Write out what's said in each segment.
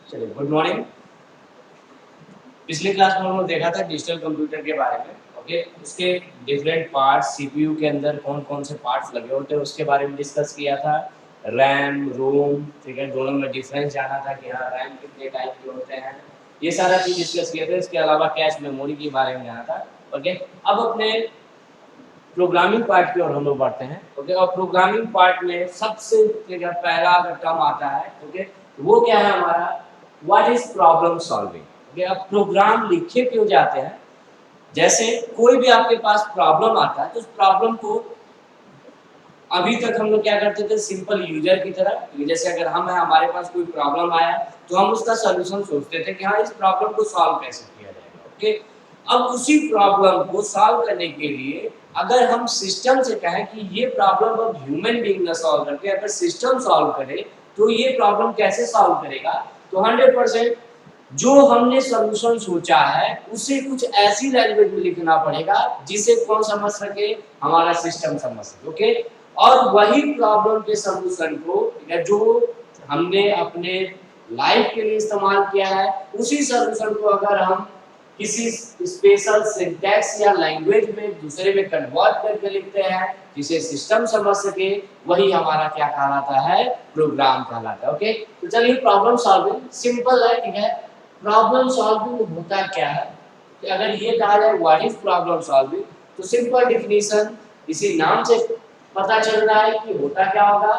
चलिए, good morning. पिछले class में हम लोग देखा था डिजिटल कंप्यूटर के बारे में। ओके, उसके डिफरेंट पार्ट्स, सीपीयू के अंदर कौन कौन से पार्ट्स लगे होते हैं उसके बारे में डिस्कस किया था। रैम, रोम, ठीक है, दोनों में डिफरेंस जाना था कि हाँ रैम कितने टाइप के होते हैं, ये सारा चीज डिस्कस किए थे। इसके अलावा कैश मेमोरी के बारे में जाना था। ओके, अब अपने प्रोग्रामिंग पार्ट की ओर हम लोग बढ़ते हैं। ओके, और प्रोग्रामिंग पार्ट में सबसे पहला अगर टर्म आता है, ओके, वो क्या है हमारा, what is problem solving. Okay, अब प्रोग्राम लिखे क्यों जाते हैं, जैसे कोई भी आपके पास प्रॉब्लम आता है तो उस प्रॉब्लम को अभी तक हम लोग क्या करते थे, सिंपल यूजर की तरह, जैसे अगर हम है, हमारे पास कोई प्रॉब्लम आया तो हम उसका सोल्यूशन सोचते थे कि हाँ इस प्रॉब्लम को सॉल्व कैसे किया जाएगा। ओके, अब उसी प्रॉब्लम को सॉल्व करने के लिए अगर हम सिस्टम से कहें कि ये प्रॉब्लम अब ह्यूमन बीइंग ना सॉल्व करके अगर सिस्टम सॉल्व करे तो ये प्रॉब्लम कैसे सॉल्व करेगा, तो 100% जो हमने सॉल्यूशन सोचा है उसे कुछ ऐसी लैंग्वेज में लिखना पड़ेगा जिसे कौन समझ सके, हमारा सिस्टम समझ सके। ओके, और वही प्रॉब्लम के सॉल्यूशन को या जो हमने अपने लाइफ के लिए इस्तेमाल किया है उसी सॉल्यूशन को अगर हम किसी स्पेशल सिंटैक्स या लैंग्वेज में दूसरे में कन्वर्ट करके लिखते हैं जिसे सिस्टम समझ सके, वही हमारा क्या कहलाता है, प्रोग्राम कहलाता है। ओके, तो चलिए प्रॉब्लम सॉल्विंग सिंपल है, ठीक है। प्रॉब्लम सॉल्विंग होता क्या है कि अगर ये कहा जाए व्हाट इज प्रॉब्लम सॉल्विंग, तो सिंपल डिफिनीशन इसी नाम से पता चल रहा है कि होता क्या होगा।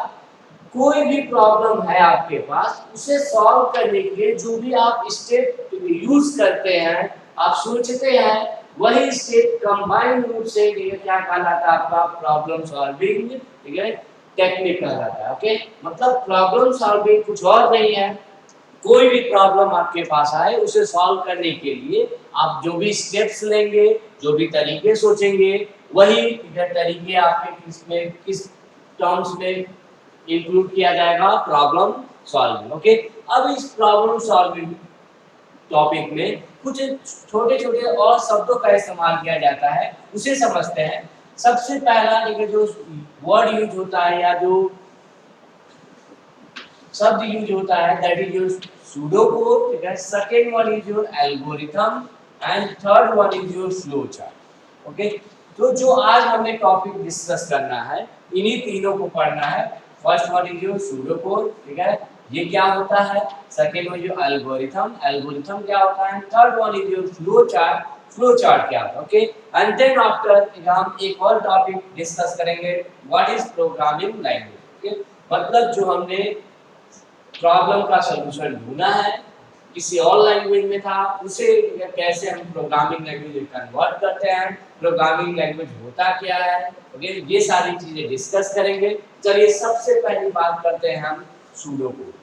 कोई भी प्रॉब्लम है आपके पास, उसे सॉल्व करने के लिए जो भी आप स्टेप यूज करते हैं, आप सोचते हैं, वही स्टेप कंबाइंड रूप से ये क्या कहलाता है आपका प्रॉब्लम सॉल्विंग, ठीक है, टेक्निक कहलाता है। ओके, मतलब प्रॉब्लम सॉल्विंग कुछ और नहीं है, कोई भी प्रॉब्लम आपके पास आए उसे सॉल्व करने के लिए आप जो भी स्टेप्स लेंगे, जो भी तरीके सोचेंगे, वही तरीके आपके किस टर्म्स में इंक्लूड किया जाएगा, प्रॉब्लम सॉल्विंग। ओके, अब इस प्रॉब्लम सॉल्विंग टॉपिक में कुछ छोटे छोटे और शब्दों का इस्तेमाल किया जाता है, उसे समझते हैं। सबसे पहला जो वर्ड यूज होता है या जो शब्द यूज होता है that is your pseudo code, ठीक है। Second one is your algorithm and third one is your flow chart. Okay, तो जो आज हमें टॉपिक डिस्कस करना है इन्हीं तीनों को पढ़ना है। First one is your pseudo code, ठीक है, ये क्या होता है। Second one your algorithm, algorithm क्या होता है। Third one is your flow chart, flow chart क्या होता है। ओके, एंड देन आफ्टर हम एक और टॉपिक डिस्कस करेंगे, what is programming language. Okay, मतलब जो हमने प्रॉब्लम का सॉल्यूशन ढूंढना है, किसी और लैंग्वेज में था, उसे कैसे हम प्रोग्रामिंग लैंग्वेज में कन्वर्ट करते हैं, प्रोग्रामिंग लैंग्वेज होता क्या है। ओके, ये सारी चीजें डिस्कस करेंगे। चलिए सबसे पहली बात करते हैं हम सूडो कोड।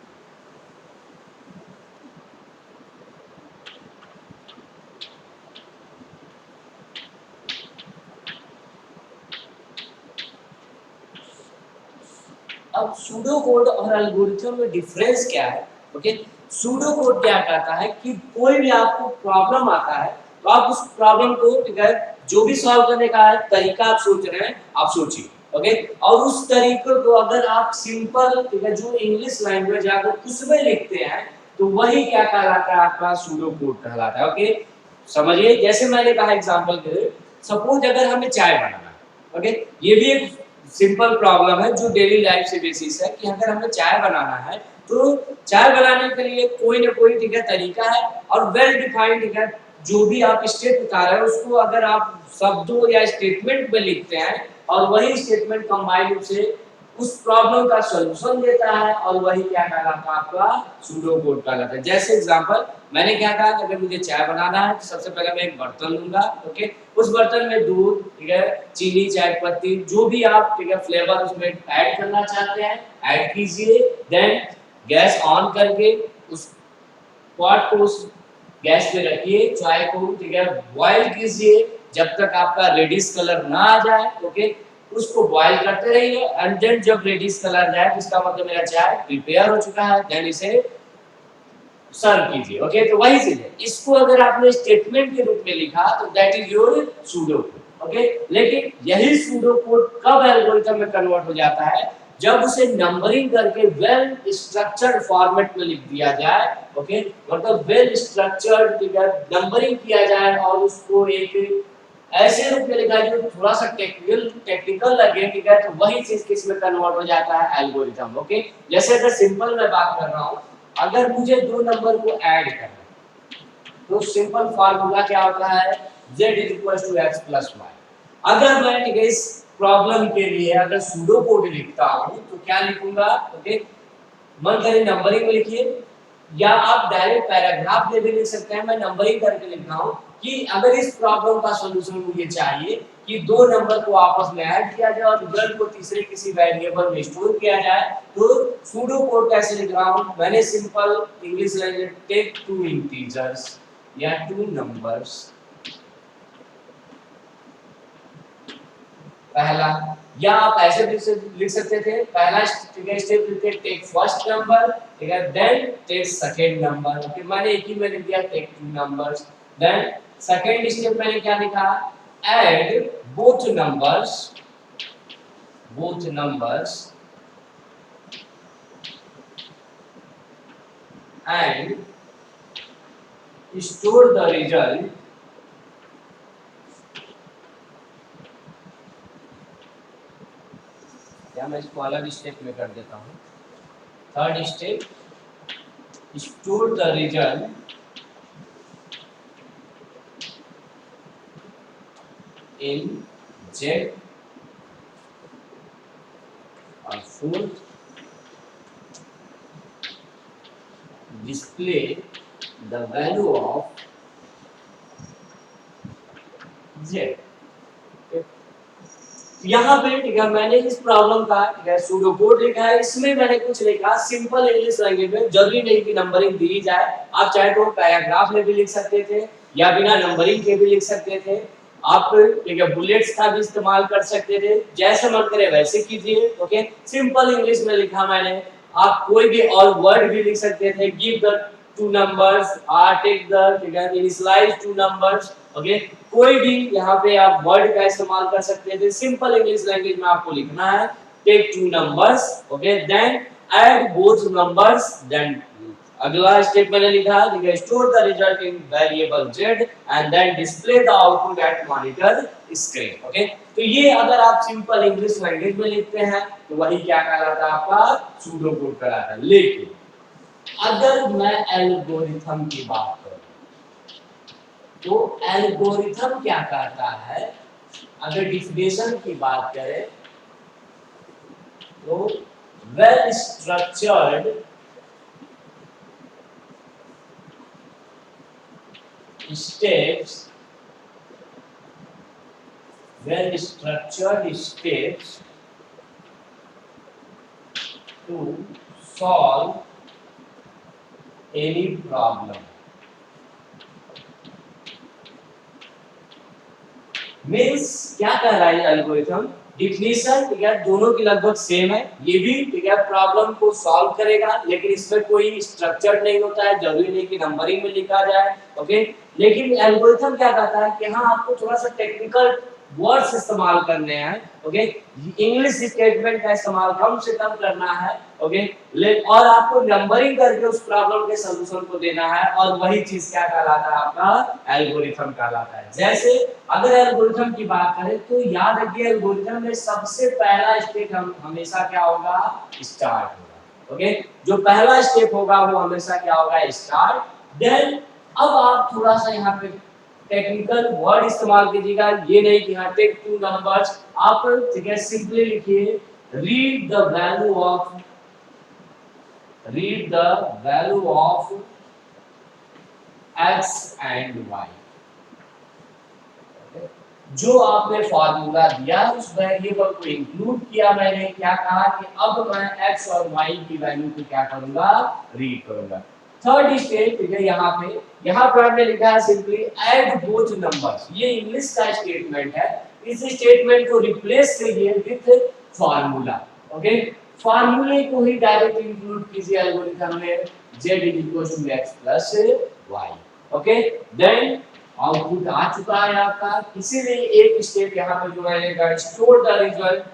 अब सूडो कोड और एल्गोरिथम में डिफरेंस क्या है। ओके, सूडो कोड क्या कहता है कि कोई भी आपको प्रॉब्लम आता है तो आप उस प्रॉब्लम को, ठीक है, जो भी सॉल्व करने का है तरीका आप सोच रहे हैं, आप सोचिए। ओके, और उस तरीके को अगर आप सिंपल, ठीक है, जो इंग्लिश लैंग्वेज है अगर उसमें लिखते हैं तो वही क्या कहलाता है, आपका सूडो कोड कहलाता है। ओके, समझिए, जैसे मैंने कहा एग्जांपल के लिए, सपोज अगर हमें चाय बनाना है, ओके, ये भी एक सिंपल प्रॉब्लम है जो डेली लाइफ से बेसिस है कि अगर हमें चाय बनाना है तो चाय बनाने के लिए कोई ना कोई, ठीक है, तरीका है और वेल डिफाइंड, ठीक है, जो भी आप स्टेप बता रहे हैं उसको अगर आप शब्दों या स्टेटमेंट में लिखते हैं और वही स्टेटमेंट कंबाइंड रूप से उस प्रॉब्लम का सॉल्यूशन देता है, और वही क्या कहलाता है, आपका सूडो कोड कहलाता है। जैसे एग्जांपल मैंने क्या कहा कि अगर मुझे चाय बनाना है तो सबसे पहले मैं एक बर्तन लूंगा। ओके, उस बर्तन में दूध, ठीक है, चीनी, चाय पत्ती, जो भी आप, ठीक है, फ्लेवर उसमें ऐड करना चाहते हैं ऐड कीजिए। देन गैस ऑन करके उस पॉट को उस गैस पे रखिए, चाय को, ठीक है, बॉईल कीजिए जब तक आपका रेडिश कलर ना आ जाए। ओके, उसको बॉईल करते रहिए एंड देन जब रेडिश कलर जाए तो इसका मतलब मेरा चाय प्रिपेयर हो चुका है, देन इसे सर्व कीजिए। ओके, तो वही चीज है, इसको अगर आपने स्टेटमेंट के रूप में लिखा तो that is your pseudo code. Okay, लेकिन यही सूडो कोड कब एल्गोरिथम में कन्वर्ट हो जाता है, जब उसे नंबरिंग करके वेल स्ट्रक्चर्ड फॉर्मेट में लिख दिया जाए, ओके, मतलब वेल स्ट्रक्चर्ड नंबरिंग किया जाए और उसको एक ऐसे रूप में लिखा जो थोड़ा सा टेक्निकल लगे, ठीक है, तो वही चीज किस में कन्वर्ट हो जाता है, एल्गोरिथम। ओके, जैसे अगर सिंपल मैं बात कर रहा हूं, अगर मुझे दो नंबर को ऐड करना है तो सिंपल फार्मूला क्या होता है, z = x + y। अगर मैं, ठीक है, इस प्रॉब्लम के लिए अगर सूडो कोड लिखता हूं तो क्या लिखूंगा, ओके, मन करे नंबरिंग में लिखिए या आप डायरेक्ट पैराग्राफ में भी लिख सकते हैं। मैं नंबरिंग करके लिख रहा हूं कि अगर इस प्रॉब्लम का सॉल्यूशन मुझे चाहिए कि दो नंबर को आपस में ऐड किया जाए और रिजल्ट को तीसरे किसी वेरिएबल में स्टोर किया जाए, तो सूडो कोड कैसे लिख रहा हूं, मैंने simple English language take two integers या टू नंबर्स, पहला, या आप ऐसे भी लिख सकते थे, पहला स्टेप लिखते टेक फर्स्ट नंबर, ठीक है, देन टेक सेकंड नंबर। फिर मैंने एक ही में लिख दिया take two numbers, then second step मैंने क्या लिखा, add both numbers and store the result या मैं इसको अलग स्टेप में कर देता हूँ। Third step, store the result in Z, और fourth, display the value of Z। यहाँ पे, ठीक है, मैंने इस प्रॉब्लम का, ठीक है, सूडो कोड लिखा है, इसमें मैंने कुछ लिखा सिंपल इंग्लिश लैंग्वेज में, जरूरी नहीं कि नंबरिंग दी जाए, आप चाहे तो पैराग्राफ में भी लिख सकते थे या बिना नंबरिंग के भी लिख सकते थे, आप, ठीक है, बुलेट्स का भी इस्तेमाल कर सकते थे, जैसे मन करे वैसे कीजिए। ओके, सिंपल इंग्लिश में लिखा मैंने, आप कोई भी और वर्ड भी लिख सकते थे, give the two numbers, take the, ठीक है, इनिशियलाइज टू नंबर्स, ओके, कोई भी यहाँ पे आप वर्ड का इस्तेमाल कर सकते थे। सिंपल इंग्लिश लैंग्वेज में आपको लिखना है take two numbers, okay, then add both numbers, then अगला स्टेप मैंने लिखा, ठीक है, store the result in variable z and then display the output at monitor screen. Okay, तो ये अगर आप सिंपल इंग्लिश लैंग्वेज में लिखते हैं तो वही क्या कहलाता है, आपका सूडो कोड कहलाता है। लेकिन अगर मैं एल्गोरिथम की बात करूं तो एल्गोरिथम क्या कहता है, अगर डिफिनेशन की बात करें तो well structured steps to solve any problem। Means क्या कह रहा है एल्गोरिथम, डिफिनेशन, ठीक है, दोनों की लगभग सेम है, ये भी, ठीक है, प्रॉब्लम को सॉल्व करेगा, लेकिन इसमें कोई स्ट्रक्चर नहीं होता है, जरूरी नहीं कि नंबरिंग में लिखा जाए। ओके, लेकिन एल्गोरिथम क्या कहता है कि हाँ, आपको थोड़ा सा टेक्निकल वर्ड्स इस्तेमाल करने हैं, ओके, इंग्लिश स्टेटमेंट का इस्तेमाल कम से कम करना है, ओके, और आपको नंबरिंग करके उस प्रॉब्लम के सॉल्यूशन को देना है, और वही चीज क्या कहलाता है, आपका एल्गोरिथम कहलाता है। जैसे अगर एल्गोरिथम की बात करें तो याद रखिए एल्गोरिथम में सबसे पहला स्टेप हम हमेशा क्या होगा, स्टार्ट होगा। ओके, जो पहला स्टेप होगा वो हमेशा क्या होगा, स्टार्ट। देन अब आप थोड़ा सा यहाँ पे टेक्निकल वर्ड इस्तेमाल कीजिएगा, ये नहीं कि हाँ टेक टू नंबर्स, आप, ठीक है, सिंपली लिखिए read the value of x and y। जो आपने फार्मूला दिया उस वेरिएबल को इंक्लूड किया, मैंने क्या कहा कि अब मैं x और y की वैल्यू को क्या करूंगा, रीड करूंगा। थर्ड स्टेप, ठीक है, यहाँ पे हमने लिखा है सिंपली ऐड बोथ नंबर्स, ये इंग्लिश का स्टेटमेंट है, इस स्टेटमेंट को रिप्लेस कीजिए विथ फार्मूला। ओके, फार्मूले को ही डायरेक्ट इंक्लूड कीजिए एल्गोरिथम में, z = x + y। Okay, then output आ चुका है आपका, इसीलिए एक स्टेप यहाँ पे जो रहेगा स्टोर द रिजल्ट,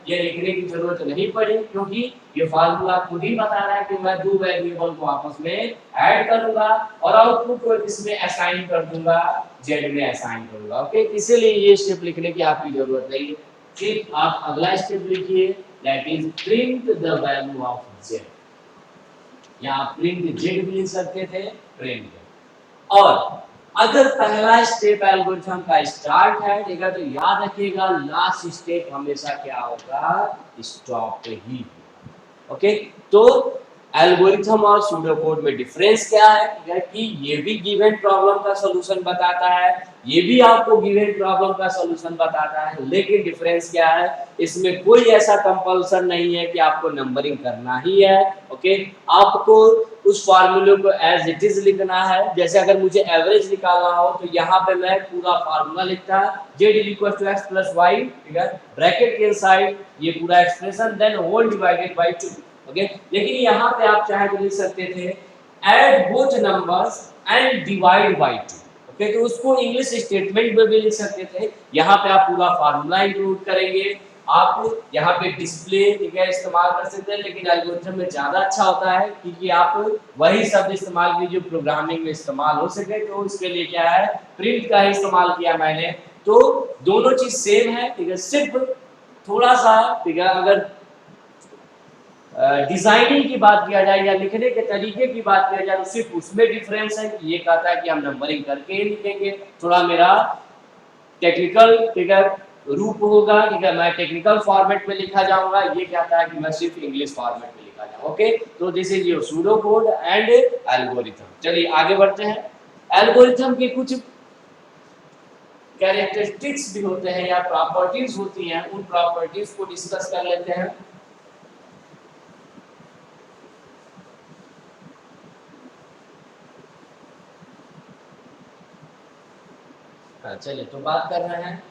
ये लिखने की जरूरत नहीं पड़ी क्योंकि ये फार्मूला खुद ही बता रहा है कि मैं दो वेरिएबल को आपस में ऐड करूंगा और आउटपुट को इसमें असाइन कर दूंगा, जेड में असाइन करूंगा। ओके, इसीलिए ये स्टेप लिखने की आपकी जरूरत नहीं है। सिर्फ आप अगला स्टेप लिखिए, that is print the value of Z. यहाँ प्रिंट जेड भी लिख सकते थे, प्रिंट। और अगर पहला स्टेप एल्गोरिथम का स्टार्ट है, ठीक है, तो याद रखिएगा लास्ट स्टेप हमेशा क्या होगा, स्टॉप ही। ओके, तो एल्गोरिथम और सूडो कोड में डिफरेंस क्या है कि ये भी गिवन प्रॉब्लम का सॉल्यूशन बताता है, ये भी आपको गिवन प्रॉब्लम का सॉल्यूशन बताता है, लेकिन डिफरेंस क्या है, इसमें कोई ऐसा कंपल्सन नहीं है कि आपको नंबरिंग करना ही है। ओके, आपको उस फार्मूले को एज इट इज लिखना है। जैसे अगर मुझे एवरेज निकालना हो तो यहाँ पे मैं पूरा फार्मूला लिखता है, z = x + y, ठीक है, ब्रैकेट के इनसाइड ये पूरा expression, then whole divided by 2। Okay, लेकिन यहाँ पे आप चाहे तो लिख सकते थे add both numbers and divide by 2। Okay, तो उसको इंग्लिश स्टेटमेंट में भी लिख सकते थे। यहाँ पे आप पूरा फार्मूला इंक्लूड करेंगे, आप यहाँ पे डिस्प्ले, ठीक है, इस्तेमाल कर सकते हैं, लेकिन एल्गोरिथम में ज़्यादा अच्छा होता है क्योंकि आप वही शब्द इस्तेमाल कीजिए जो प्रोग्रामिंग में इस्तेमाल हो सके। तो इसके लिए क्या है, प्रिंट का ही इस्तेमाल किया मैंने। तो दोनों चीज़ सेम है, ठीक है, सिर्फ थोड़ा सा, ठीक है, अगर डिजाइनिंग की बात किया जाए या लिखने के तरीके की बात किया जाए तो सिर्फ उसमें डिफरेंस है कि ये कहता है कि हम नंबरिंग करके ही लिखेंगे, थोड़ा मेरा टेक्निकल, ठीक है, रूप होगा, ठीक है, मैं टेक्निकल फॉर्मेट में लिखा जाऊंगा, ये कहता है कि मैं सिर्फ इंग्लिश फॉर्मेट में लिखा जाऊंगा। ओके, तो this is your pseudo code and algorithm. चलिए आगे बढ़ते हैं। एल्गोरिथम के कुछ कैरेक्टरिस्टिक्स भी होते हैं या प्रॉपर्टीज होती हैं, उन प्रॉपर्टीज को डिस्कस कर लेते हैं। चलिए तो बात कर रहे हैं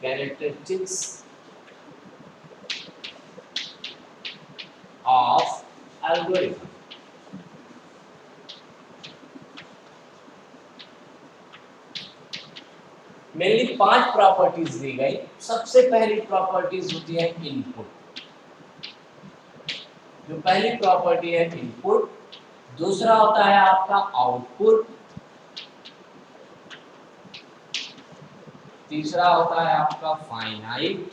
characteristics of algorithm. Mainly 5 properties दी गई। सबसे पहली प्रॉपर्टीज होती है इनपुट। जो पहली प्रॉपर्टी है इनपुट, दूसरा होता है आपका आउटपुट, तीसरा होता है आपका फाइनाइट,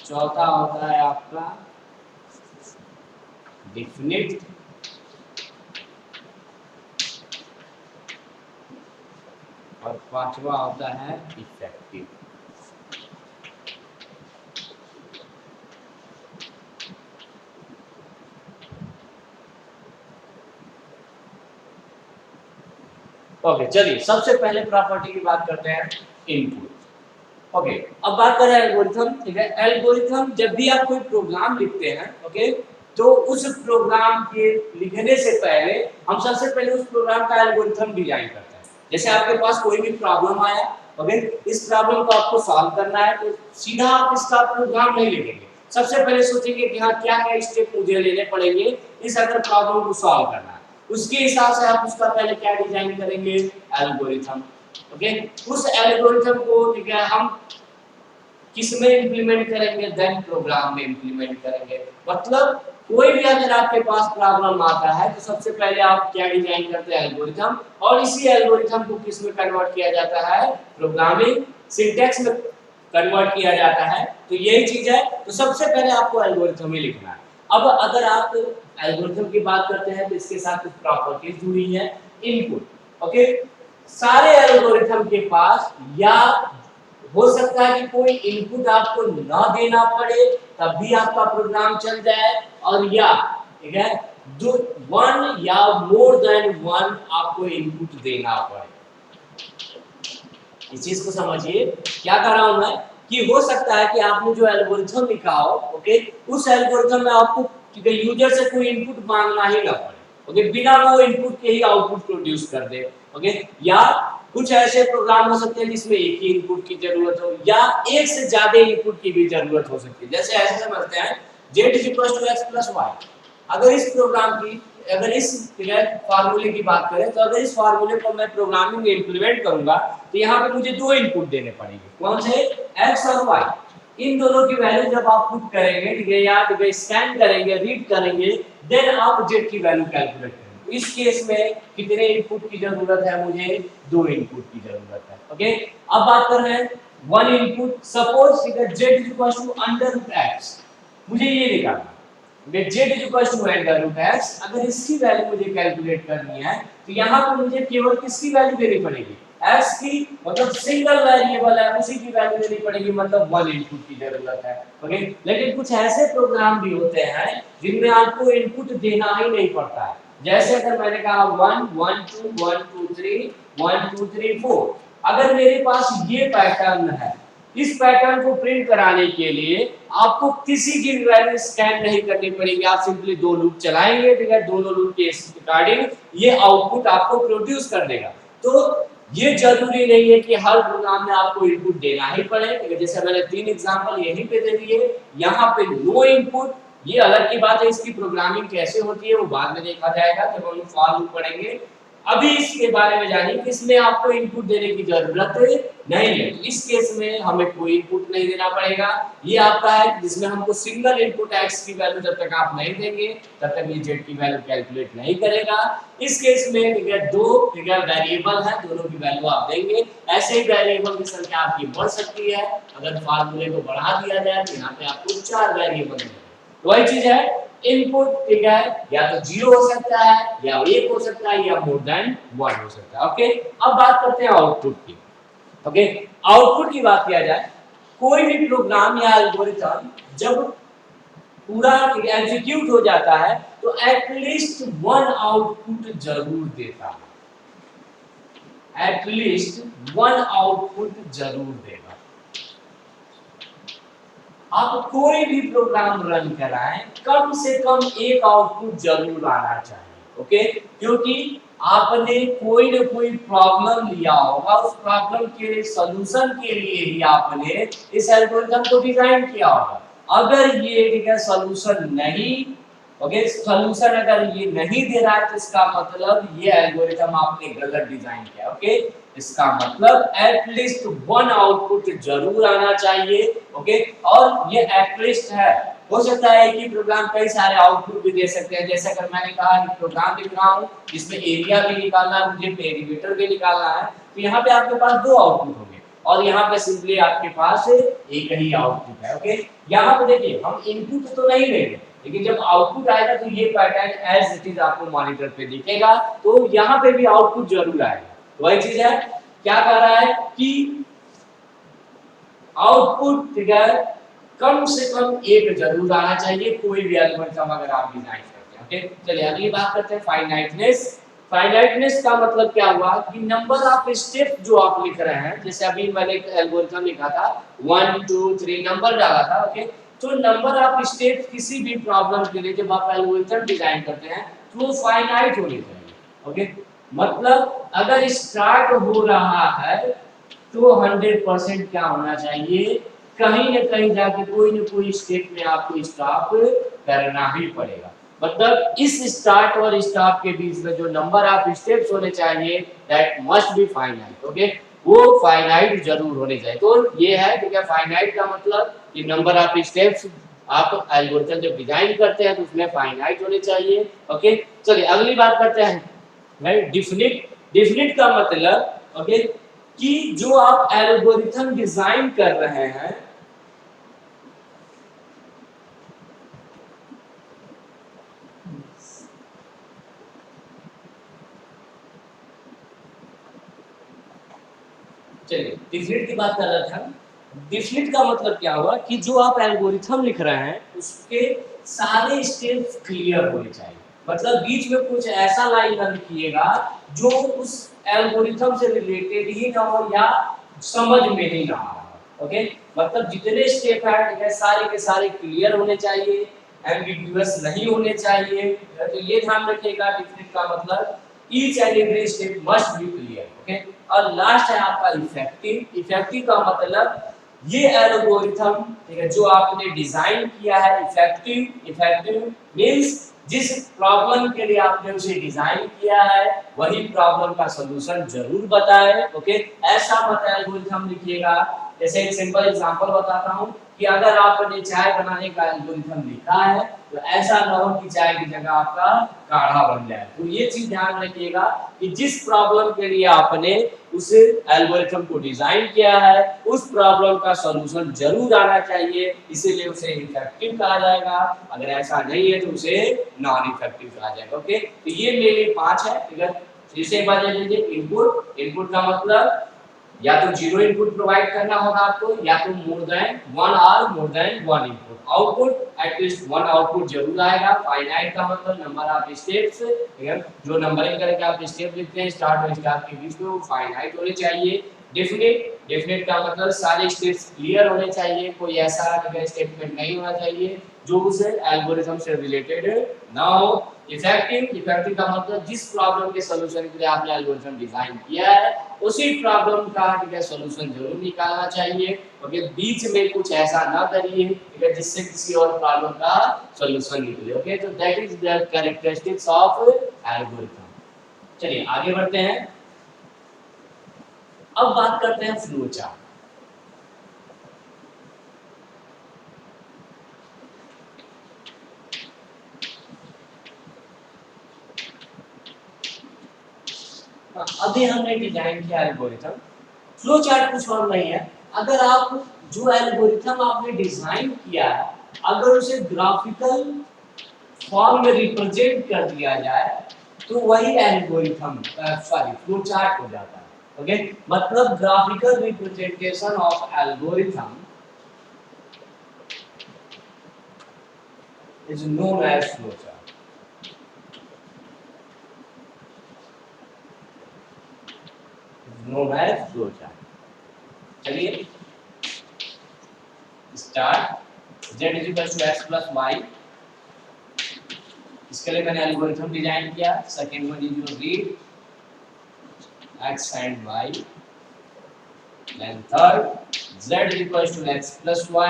चौथा होता है आपका डिफिनिट, और पांचवा होता है इफेक्टिव। ओके, चलिए सबसे पहले प्रॉपर्टी की बात करते हैं इनपुट। ओके, अब बात करें एल्गोरिथम, ठीक है। एल्गोरिथम जब भी आप कोई प्रोग्राम लिखते हैं, ओके, तो उस प्रोग्राम के लिखने से पहले हम सबसे पहले उस प्रोग्राम का एल्गोरिथम डिजाइन करते हैं। जैसे आपके पास कोई भी प्रॉब्लम आया, ओके, इस प्रॉब्लम को आपको सॉल्व करना है, तो सीधा आप इसका प्रोग्राम नहीं लिखेंगे, सबसे पहले सोचेंगे कि हाँ क्या क्या स्टेप मुझे लेने पड़ेंगे इस अगर प्रॉब्लम को सॉल्व करना है। उसके हिसाब से आप उसका पहले क्या डिजाइन करेंगे, एल्गोरिथम। ओके, उस एल्गोरिथम को, ठीक है, हम किस में इंप्लीमेंट करेंगे, देन प्रोग्राम में इंप्लीमेंट करेंगे। मतलब कोई भी अगर आपके पास प्रॉब्लम आता है तो सबसे पहले आप क्या डिजाइन करते हैं, एल्गोरिथम, और इसी एल्गोरिथम को किस में कन्वर्ट किया जाता है, प्रोग्रामिंग सिंटैक्स में कन्वर्ट किया जाता है। तो यही चीज है, तो सबसे पहले आपको एल्गोरिथम ही लिखना है। अब अगर आप एल्गोरिथम की बात करते हैं तो इसके साथ कुछ प्रॉपर्टीज जुड़ी है। इनपुट, ओके, सारे एल्गोरिथम के पास या हो सकता है कि कोई इनपुट आपको ना देना पड़े तब भी आपका प्रोग्राम चल जाए, और या, ठीक है, जो वन या मोर देन वन आपको इनपुट देना पड़े। इस चीज को समझिए, क्या कर रहा हूं मैं कि हो सकता है कि आपने जो एल्गोरिथम लिखा हो, ओके, उस एल्गोरिथम में आपको, ठीक है, यूजर से कोई इनपुट मांगना ही ना पड़े, ओके, बिना वो इनपुट के ही आउटपुट प्रोड्यूस कर दे। ओके, या कुछ ऐसे प्रोग्राम हो सकते हैं जिसमें एक ही इनपुट की जरूरत हो या एक से ज्यादा इनपुट की भी जरूरत हो सकती है। जैसे ऐसे समझते हैं z = x + y। अगर इस प्रोग्राम की अगर इस फार्मूले की बात करें तो अगर इस फार्मूले को मैं प्रोग्रामिंग में इंप्लीमेंट करूंगा तो यहाँ पे मुझे दो इनपुट देने पड़ेंगे, कौन से, एक्स और वाई। इन दोनों की वैल्यू जब आप पुट करेंगे, ठीक है, या ठीक है स्कैन करेंगे, रीड करेंगे, देन आप जेड की वैल्यू कैलकुलेट करेंगे। इस केस में कितने इनपुट की जरूरत है, मुझे दो इनपुट की जरूरत है। ओके, अब बात कर रहे हैं वन इनपुट। सपोज ठीक है Z is equal to under root X, मुझे ये निकालना z is equal to under root x। अगर इसकी वैल्यू मुझे कैलकुलेट करनी है तो यहाँ पे मुझे केवल किसकी वैल्यू देनी पड़ेगी, x की, मतलब सिंगल वेरिएबल है उसी की वैल्यू देनी पड़ेगी, मतलब वन इनपुट की जरूरत है। ओके, लेकिन कुछ ऐसे प्रोग्राम भी होते हैं जिनमें आपको इनपुट देना ही नहीं पड़ता है। जैसे अगर मैंने कहा 1 1 2 1 2 3 1 2 3 4, अगर मेरे पास ये पैटर्न है, इस पैटर्न को प्रिंट कराने के लिए आपको किसी की वैल्यू स्कैन नहीं करनी पड़ेगी, आप सिंपली दो लूप चलाएंगे, ठीक है, दोनों लूप के अकॉर्डिंग ये आउटपुट आपको प्रोड्यूस कर देगा। तो ये जरूरी नहीं है कि हर प्रोग्राम में आपको इनपुट देना ही पड़े, ठीक है। जैसे मैंने तीन एग्जांपल यहीं पे दे दिए, यहाँ पे नो इनपुट, ये अलग की बात है, इसकी प्रोग्रामिंग कैसे होती है वो बाद में देखा जाएगा जब हम फॉर लूप पढ़ेंगे। अभी इसके बारे में जानिए कि इसमें आपको इनपुट देने की जरूरत नहीं है। तो इस केस में हमें कोई इनपुट नहीं देना पड़ेगा। ये आपका है जिसमें हमको सिंगल इनपुट x की वैल्यू जब तक आप नहीं देंगे तब तक ये z की वैल्यू कैलकुलेट नहीं करेगा। इस केस में ठीक है दो ठीक है वेरिएबल है, दोनों की वैल्यू आप देंगे। ऐसे ही वेरिएबल की संख्या आपकी बढ़ सकती है, अगर फार्मूले को बढ़ा दिया जाए तो यहाँ पे आपको 4 वेरिएबल मिलेंगे। तो वही चीज है, इनपुट ठीक है या तो 0 हो सकता है या 1 हो सकता है या मोर देन 1 हो सकता है। ओके, अब बात करते हैं आउटपुट की। ओके, आउटपुट की बात किया जाए, कोई भी प्रोग्राम या एल्गोरिथम जब पूरा एग्जीक्यूट हो जाता है तो एटलीस्ट वन आउटपुट जरूर देता है, एटलीस्ट वन आउटपुट जरूर देगा। आप कोई भी प्रोग्राम रन कराएं, कम से कम एक आउटपुट जरूर आना चाहिए। ओके, क्योंकि आपने कोई ना कोई प्रॉब्लम लिया होगा, उस प्रॉब्लम के सॉल्यूशन के लिए ही आपने इस एल्गोरिथम को डिजाइन किया होगा। अगर ये ठीक है सॉल्यूशन नहीं, ओके, सॉल्यूशन अगर ये नहीं दे रहा है तो इसका मतलब ये एल्गोरिथम आपने गलत डिजाइन किया। ओके, इसका मतलब एटलीस्ट वन आउटपुट जरूर आना चाहिए। ओके, और ये एटलीस्ट है, हो सकता है कि प्रोग्राम कई सारे आउटपुट भी दे सकते हैं। जैसे अगर मैंने कहा कि प्रोग्राम लिख रहा हूँ जिसमें एरिया भी निकालना है, मुझे पेरीमीटर भी निकालना है, तो यहाँ पे आपके पास दो आउटपुट होंगे और यहाँ पे सिंपली आपके पास एक ही आउटपुट है। ओके, यहाँ पे देखिए हम इनपुट तो नहीं लेंगे, लेकिन जब आउटपुट आएगा तो ये पैटर्न एज इट इज आपको मॉनिटर पे दिखेगा, तो यहाँ पे भी आउटपुट जरूर आएगा। वही चीज है, क्या कह रहा है कि आउटपुट फिगर कम से कम एक जरूर आना चाहिए कोई भी एल्गोरिथम अगर आप डिजाइन करते हैं। ओके, चलिए अगली बात करते हैं फाइनाइटनेस। फाइनाइटनेस का मतलब क्या हुआ कि नंबर ऑफ स्टेप जो आप लिख रहे हैं, जैसे अभी मैंने एक एल्गोरिथम लिखा था 1 2 3 नंबर डाला था। ओके, तो नंबर ऑफ स्टेप किसी भी प्रॉब्लम के लिए जब आप एल्गोरिथम डिजाइन करते हैं तो वो फाइनाइट होने चाहिए। ओके, मतलब अगर स्टार्ट हो रहा है तो 100% क्या होना चाहिए, कहीं न कहीं जाके कोई न कोई स्टेप में आपको स्टॉप करना ही पड़ेगा। मतलब इस स्टार्ट और स्टॉप के बीच में जो नंबर ऑफ स्टेप्स होने चाहिए that must be finite. Okay, वो फाइनाइट जरूर होने चाहिए। तो ये है ठीक है, फाइनाइट का मतलब कि नंबर ऑफ स्टेप्स आप एल्गोरिथम जब डिजाइन करते हैं तो उसमें फाइनाइट होने चाहिए। ओके, चलिए अगली बात करते हैं डिफिनिट। डिफिनिट का मतलब ओके कि जो आप एल्गोरिथम डिजाइन कर रहे हैं चलिए डिफिनिट की बात कर रहे थे हम। डिफिनिट का मतलब क्या हुआ कि जो आप एल्गोरिथम लिख रहे हैं उसके सारे स्टेप्स क्लियर होने चाहिए। मतलब बीच में कुछ ऐसा लाइन ना लिखिएगा जो उस एल्गोरिथम से रिलेटेड ही ना हो या समझ में ही ना आ। ओके, मतलब जितने स्टेप है सारे के सारे क्लियर होने चाहिए, एम्बिगुअस नहीं होने चाहिए। तो ये ध्यान रखिएगा, डिफिनिट का मतलब each and every step must be clear. Okay, और लास्ट है आपका इफेक्टिव। इफेक्टिव का मतलब ये एल्गोरिथम ठीक है जो आपने डिजाइन किया है, इफेक्टिव। इफेक्टिव मींस जिस प्रॉब्लम के लिए आपने उसे डिजाइन किया है वही प्रॉब्लम का सॉल्यूशन जरूर बताए। ओके, ऐसा मत एल्गोरिथम लिखिएगा। जैसे एक सिंपल एग्जांपल बताता हूँ कि अगर आपने चाय बनाने का एल्गोरिथम लिखा है तो ऐसा ना हो कि चाय की जगह आपका काढ़ा बन जाए। तो ये चीज ध्यान रखिएगा कि जिस प्रॉब्लम के लिए आपने उस एल्गोरिथम को डिजाइन किया है उस प्रॉब्लम का सॉल्यूशन जरूर आना चाहिए, इसीलिए उसे इफेक्टिव कहा जाएगा। अगर ऐसा नहीं है तो उसे नॉन इफेक्टिव कहा जाएगा। ओके, तो ये मेरे 5 है। ठीक है, फिर से एक बार ले लीजिए। इनपुट, इनपुट का मतलब या तो जीरो इनपुट प्रोवाइड करना होगा आपको, या तो मोर देन वन और more than one input. Output at least one output जरूर आएगा। फाइनाइट का मतलब नंबर ऑफ स्टेप्स, ठीक है, जो नंबरिंग करके आप स्टेप लिखते हैं स्टार्ट और स्टार्ट के बीच में, वो फाइनाइट होने चाहिए। डेफिनेट, डेफिनेट का मतलब सारे स्टेप्स क्लियर होने चाहिए, कोई ऐसा स्टेटमेंट नहीं होना चाहिए जो उस एल्गोरिथम से रिलेटेड ना हो। इफेक्टिव, इफेक्टिव का मतलब जिस प्रॉब्लम के सॉल्यूशन के लिए आपने एल्गोरिथम डिजाइन किया है उसी प्रॉब्लम का सॉल्यूशन जरूर निकालना चाहिए। ओके, बीच में कुछ ऐसा ना करिए ठीक है जिससे किसी और प्रॉब्लम का सॉल्यूशन निकले। ओके, तो that is the characteristics of algorithm. चलिए आगे बढ़ते हैं। अब बात करते हैं फ्लो चार्ट। अभी हमने डिजाइन किया एल्गोरिथम। फ्लो चार्ट कुछ और नहीं है। अगर आप जो एल्गोरिथम आपने डिजाइन किया है अगर उसे ग्राफिकल फॉर्म में रिप्रेजेंट कर दिया जाए तो वही एल्गोरिथम सॉरी फ्लो चार्ट हो जाता है। ओके, मतलब graphical representation of algorithm is known as flow chart. Known as flow chart. चलिए start. z is equal to x plus y, इसके लिए मैंने एल्गोरिथम डिजाइन किया। Second one is your read x and y, then third z is equals to x plus y,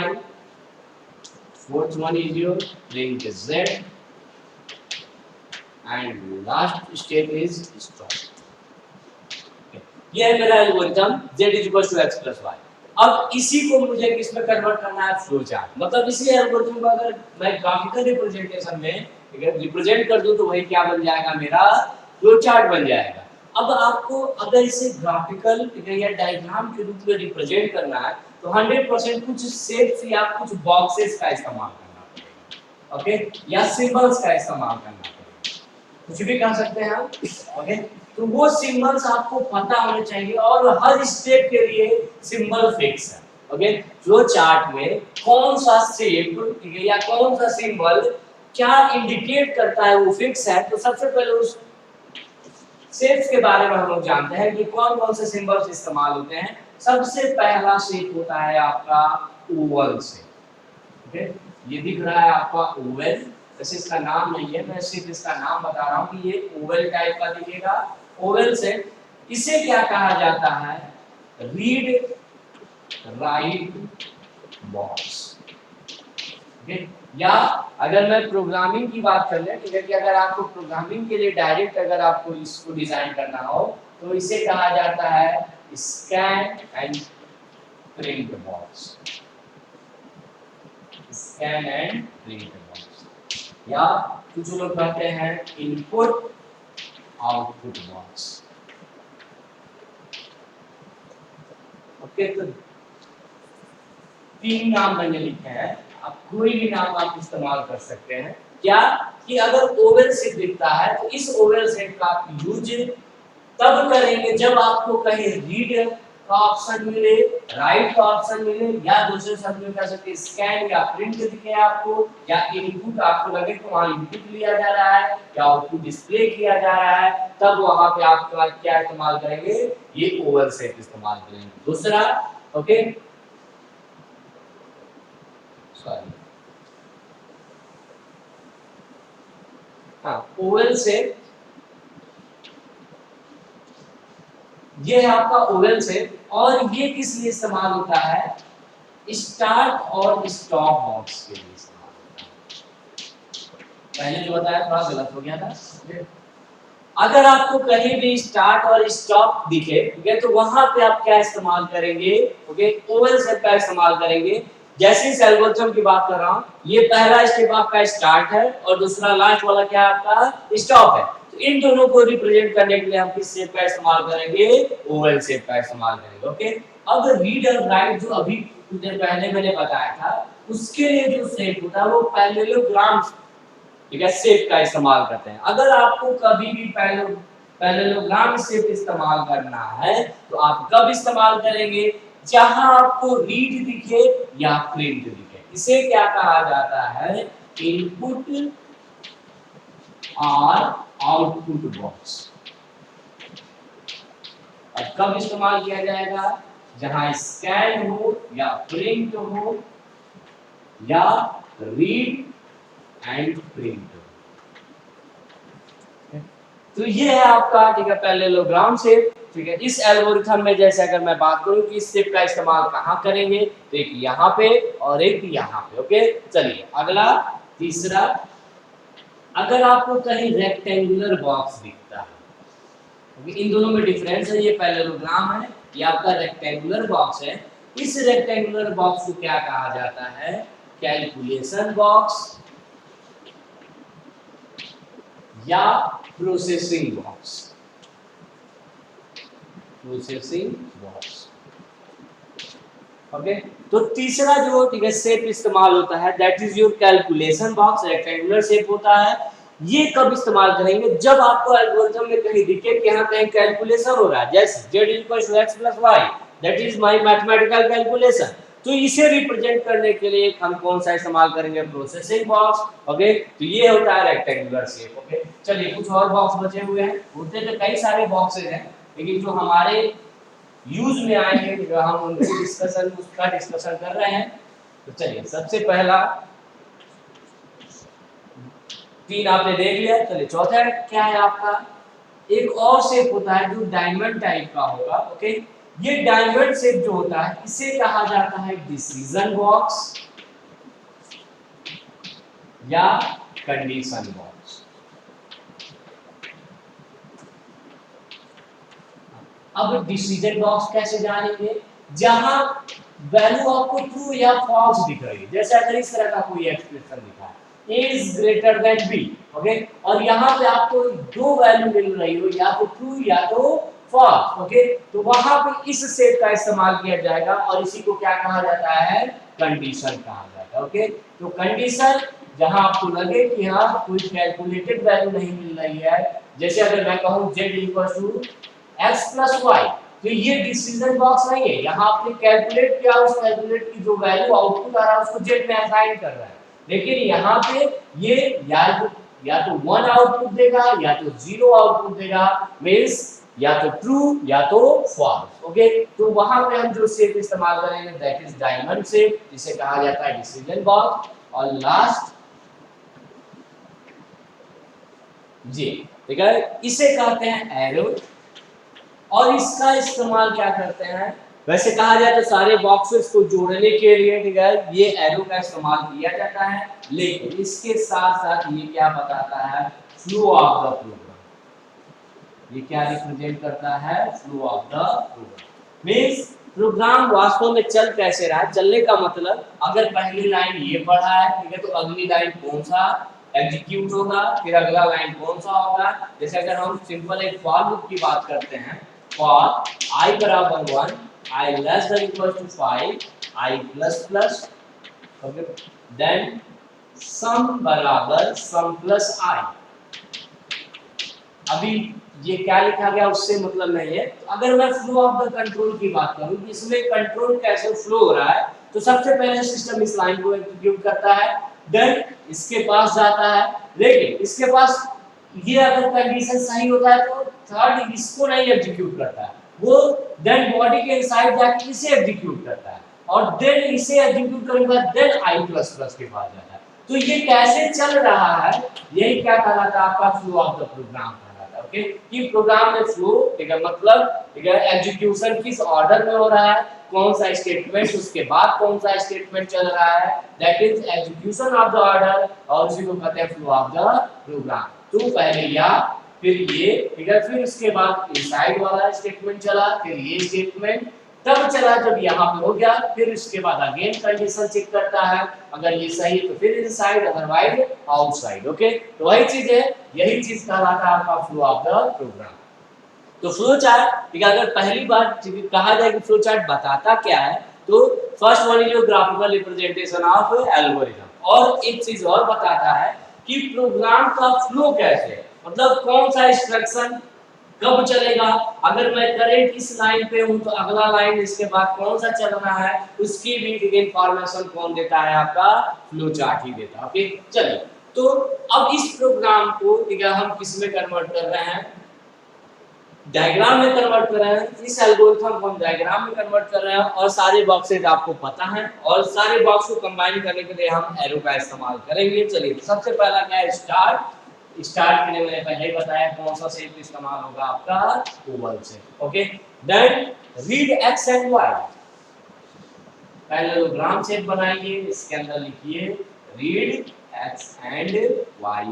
fourth one is your print z, and last step is stop। ये है मेरा algorithm z is equals to x plus y। अब इसी को मुझे किस में convert करना है, फ्लो चार्ट। मतलब इसी एल्गोरिथम को अगर मैं ग्राफिकल रिप्रेजेंटेशन में रिप्रेजेंट कर दूं तो वही क्या बन जाएगा, मेरा फ्लो चार्ट बन जाएगा। अब आपको अगर इसे ग्राफिकल या डायग्राम के रूप में रिप्रेजेंट करना है तो 100% कुछ शेप्स या कुछ बॉक्सेस का इस्तेमाल करना पड़ेगा। ओके, या सिंबल्स का इस्तेमाल करना पड़ेगा, कुछ भी कह सकते हैं आप। ओके, तो वो सिंबल्स आपको पता होने चाहिए और हर स्टेप के लिए सिंबल फिक्स है। ओके, फ्लो चार्ट में कौन सा शेप ठीक है या कौन सा सिंबल क्या इंडिकेट करता है वो फिक्स है। तो सबसे पहले उस शेप्स के बारे में हम लोग जानते हैं कि कौन कौन से सिंबल्स इस्तेमाल होते हैं। सबसे पहला शेप होता है आपका ओवल शेप। ओके, ये दिख रहा है आपका ओवल, वैसे इसका नाम नहीं है, मैं सिर्फ इसका नाम बता रहा हूँ कि ये ओवल टाइप का दिखेगा, ओवल शेप। इसे क्या कहा जाता है, रीड राइट बॉक्स। या अगर मैं प्रोग्रामिंग की बात कर ले, ठीक है, कि अगर आपको प्रोग्रामिंग के लिए डायरेक्ट अगर आपको इसको डिजाइन करना हो तो इसे कहा जाता है scan and print box. Scan and print box, या कुछ लोग कहते हैं इनपुट आउटपुट बॉक्स। ओके, तो 3 नाम मैंने लिखे हैं, आप कोई भी नाम आप इस्तेमाल कर सकते हैं। क्या कि अगर ओवल शेप दिखता है तो इस ओवल शेप का आप यूज तब करेंगे जब आपको कहीं रीड का ऑप्शन मिले, राइट का ऑप्शन मिले, या दूसरे शब्द में कह सकते हैं स्कैन या प्रिंट दिखे आपको, या इनपुट आपको लगे तो वहां इनपुट लिया जा रहा है या आउटपुट डिस्प्ले किया जा रहा है, तब वहां पे आप क्या इस्तेमाल करेंगे, ये ओवल शेप इस्तेमाल करेंगे। दूसरा, ओके सॉरी, हाँ ओवल शेप, ये है आपका ओवल शेप। और ये किस लिए इस्तेमाल होता है, स्टार्ट और स्टॉप बॉक्स के लिए इस्तेमाल होता पहले जो बताया थोड़ा गलत हो गया था। अगर आपको कहीं भी स्टार्ट और स्टॉप दिखे, ठीक है, तो वहां पे आप क्या इस्तेमाल करेंगे? ओके, ओवल शेप का इस्तेमाल करेंगे। जैसे इस एल्गोरिथम की बात कर रहा हूं, ये पहला स्टेप आपका स्टार्ट है और दूसरा लास्ट वाला क्या आपका स्टॉप है। तो इन दोनों को रिप्रेजेंट करने के लिए हम किस शेप का इस्तेमाल करेंगे? ओवल शेप का इस्तेमाल करेंगे। ओके, अब रीड और राइट जो अभी कुछ देर पहले मैंने बताया था, उसके लिए जो शेप होता है वो पैरेललोग्राम, ठीक है, शेप का इस्तेमाल करते हैं। अगर आपको कभी भी पैरेललोग्राम शेप इस्तेमाल करना है तो आप कब इस्तेमाल करेंगे? जहां आपको रीड दिखे या प्रिंट दिखे। इसे क्या कहा जाता है? इनपुट और आउटपुट बॉक्स। अब कब इस्तेमाल किया जाएगा? जहां स्कैन हो या प्रिंट हो या रीड एंड प्रिंट। तो ये है आपका, ठीक है, पैरेललोग्राम शेप। ठीक है, इस एल्गोरिथम में जैसे अगर मैं बात करूं कि इस शेप का इस्तेमाल कहां करेंगे, तो एक यहां पे और एक यहां पे। ओके, चलिए अगला तीसरा, अगर आपको कहीं रेक्टेंगुलर बॉक्स दिखता है, इन दोनों में डिफरेंस है, ये पैरेललोग्राम है, ये आपका रेक्टेंगुलर बॉक्स है। इस रेक्टेंगुलर बॉक्स को क्या कहा जाता है? कैलकुलेशन बॉक्स या processing box. Processing box. Okay, तो तीसरा जो, ठीक है, शेप इस्तेमाल होता है that is your calculation box. Rectangular shape होता है। ये कब इस्तेमाल करेंगे? जब आपको एल्गोरिथम में कहीं दिखे कि यहां कहीं कैलकुलेशन हो रहा है, जैसे z = x + y, that is my mathematical calculation. तो इसे रिप्रेजेंट करने के लिए हम कौन सा इस्तेमाल करेंगे? Processing box. ओके, तो ये होता है रेक्टेंगुलर शेप। ओके, चलिए कुछ और बॉक्स बचे हुए हैं। होते तो कई सारे बॉक्सेस हैं, लेकिन जो हमारे यूज में आएंगे, जो हम उनकी उसका डिस्कशन कर रहे हैं। तो चलिए, सबसे पहला, तीन आपने देख लिया। चलिए चौथा क्या है आपका? एक और शेप होता है जो डायमंड टाइप का होगा। ओके, ये डायमंड शेप जो होता है इसे कहा जाता है डिसीजन बॉक्स या कंडीशन बॉक्स। अब डिसीजन बॉक्स कैसे जानेंगे? जहां वैल्यू आपको ट्रू या फॉल्स दिख रही है, जैसे अगर इस तरह का कोई एक्सप्रेशन दिखा है a is greater than b, okay, और यहाँ पे आपको दो वैल्यू मिल रही हो, या तो ट्रू या तो फॉल्स। ओके, तो वहां पे इस सेट का इस्तेमाल किया जाएगा और इसी को क्या कहा जाता है? कंडीशन कहा जाता है। ओके, तो कंडीशन जहां आपको लगे कि हाँ कोई कैलकुलेटेड वैल्यू नहीं मिल रही है, जैसे अगर मैं कहूं z = x + y, तो ये डिसीजन बॉक्स नहीं है। यहाँ आपने कैलकुलेट किया, उस कैलकुलेट की जो वैल्यू आउटपुट आ रहा है उसको z में असाइन कर रहा है, लेकिन यहाँ पे ये या तो 1 आउटपुट देगा या तो 0 आउटपुट देगा, मींस या तो ट्रू या तो फॉल्स। ओके, तो वहां पे हम जो शेप इस्तेमाल करेंगे दैट इज डायमंड शेप, जिसे कहा जाता है डिसीजन बॉक्स। और लास्ट जी, ठीक है, इसे कहते हैं एरो। और इसका इस्तेमाल क्या करते हैं? वैसे कहा जाए तो सारे बॉक्सेस को जोड़ने के लिए, ठीक है, ये एरो का इस्तेमाल किया जाता है, लेकिन इसके साथ साथ ये क्या बताता है? Flow of the program. ये क्या रिप्रेजेंट करता है? Flow of the program. Means program वास्तव में चल कैसे रहा है। चलने का मतलब, अगर पहली लाइन ये पढ़ा है, ठीक है, तो अगली लाइन कौन सा एग्जीक्यूट होगा, फिर अगला लाइन कौन सा होगा। जैसे अगर हम सिंपल एक फॉर लूप की बात करते हैं, for I = 1, I <= 5, I ++, okay, then sum = sum + I। अभी ये क्या लिखा गया उससे मतलब नहीं है। तो अगर मैं फ्लो ऑफ द कंट्रोल की बात करूं कि इसमें कंट्रोल कैसे फ्लो हो रहा है, तो सबसे पहले सिस्टम इस लाइन को एग्जीक्यूट करता है, देन इसके पास जाता है, लेकिन इसके पास ये अगर कंडीशन सही होता है तो थर्ड इसको नहीं एग्जीक्यूट करता है, वो देन बॉडी के इनसाइड जाके इसे एग्जीक्यूट करता है, और देन इसे एग्जीक्यूट करने के बाद देन I++ के पास जाता है। तो ये कैसे चल रहा है, यही क्या कहलाता है? आपका फ्लो ऑफ द प्रोग्राम कहलाता है। ओके, कि प्रोग्राम में फ्लो, ठीक है, मतलब ठीक है एग्जीक्यूशन किस ऑर्डर में हो रहा है, कौन सा स्टेटमेंट उसके बाद कौन सा स्टेटमेंट चल रहा है, that is execution of the order, और उसी को कहते हैं फ्लो ऑफ द प्रोग्राम। तो पहले या फिर ये, ठीक है, फिर उसके बाद इनसाइड वाला स्टेटमेंट चला, फिर ये स्टेटमेंट तब चला जब यहाँ पे हो गया, फिर उसके बाद अगेन कंडीशन चेक करता है, अगर ये सही तो फिर इनसाइड, अदरवाइज आउटसाइड। ओके, तो वही चीज है, यही चीज कहलाता है आपका फ्लो ऑफ द प्रोग्राम। तो फ्लो चार्ट, ठीक है, अगर पहली बार कहा जाए कि फ्लो चार्ट बताता क्या है, तो first one is graphical representation of algorithm, और एक चीज और बताता है कि प्रोग्राम का फ्लो कैसे है, मतलब कौन सा इंस्ट्रक्शन कब चलेगा, अगर मैं करेंट इस लाइन पे हूं तो अगला लाइन इसके बाद कौन सा चल रहा है, उसकी भी इंफॉर्मेशन कौन देता है, आपका फ्लो चार्ट ही देता है। ओके, चलिए, तो अब इस प्रोग्राम को, ठीक है, हम किस में कन्वर्ट कर रहे हैं, डायग्राम में कन्वर्ट कर रहे हैं। इस एल्गोरिथम को हम डायग्राम में कन्वर्ट कर रहे हैं, और सारे बॉक्सेस आपको पता है, और सारे बॉक्स को कंबाइन करने के लिए हम एरो का इस्तेमाल करेंगे। चलिए, तो सबसे पहला क्या है, स्टार्ट। स्टार्ट के लिए मैंने पहले ही बताया कौन सा शेप इस्तेमाल होगा, आपका oval shape. Okay, then read X and Y, parallelogram shape बनाइए, इसके अंदर लिखिए read X and Y.